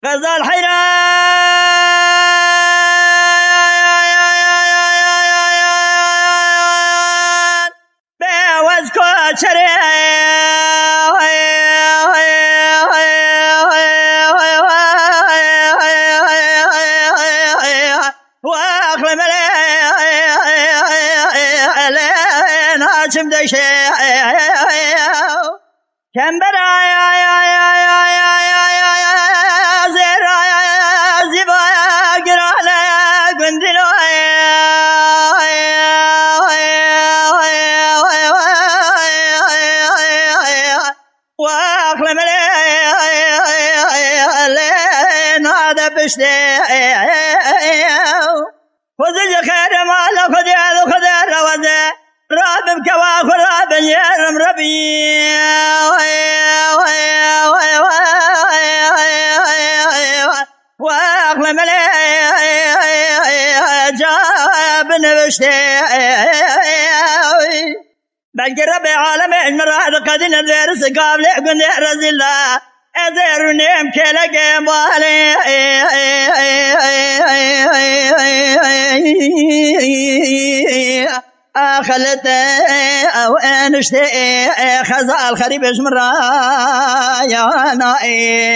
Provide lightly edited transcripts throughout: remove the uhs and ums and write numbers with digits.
غزال حيران بوز كوشري واخلم لين هاشم دشي كم برايا واخلم لين هذا بشتي وزج خير ما لا خذ روزه راب بكواخر راب يرم ربي واخلم لين جاب نبشتي بقرب عالمين مراد قدين الدرس قابل قند رزل أزر نيم كلا جمالي أخلت أو أنشتي خزال خريب شمرا يا نائي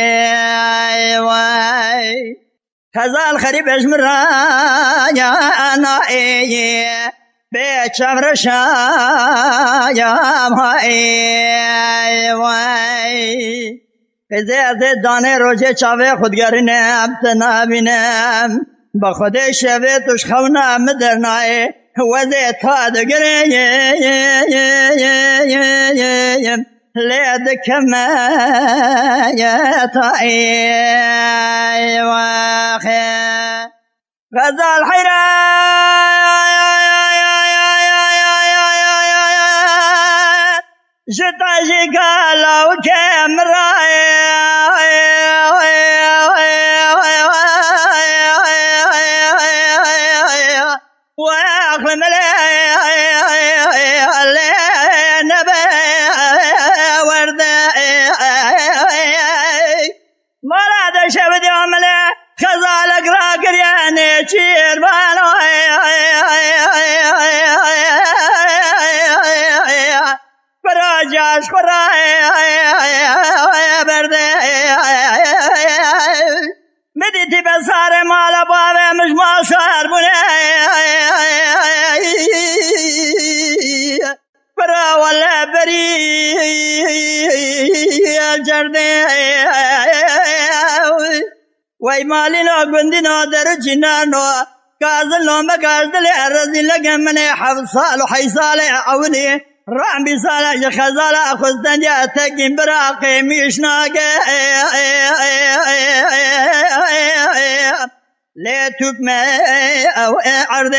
خزال خريب شمرا يا نائي بيت شمر شايام هاي زيادة دانه روجه چاوه خودگرینم تنابینم با خود شوه توش خونم درنای وزه تا دگریم لید کمه یتایی واخی غزال حیران جتاجی گالاو کم رای واخلم لين ورد مراد شبد عمله خزالك راكر يعني شير بالو فراجاش خراي برد مديتي بصار مال بابا مش ما صار بني برا ولا بري جردي وای مالنا گندنا در جنانو کازل نو مگازل ارزی لگمن حفصال و حیصال عونی رعم بصالح خزال خزدن یا تگیم براقی میشناگه ليتوب ما او عرض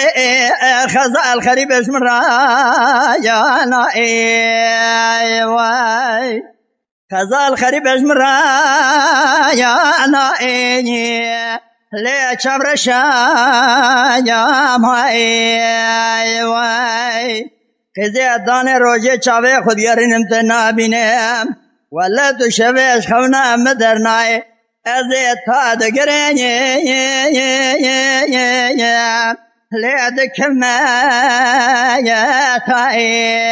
خزال خريب اسم يا نائي واي خزال خريب اسم يا نائي لي شبر يا ماي واي خزي دانه روجه چاوه خودگرینم تنابینم ولا تو شوش خونا مدرنای ازه تا دگرینی لید کمه یتایی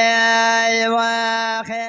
واخی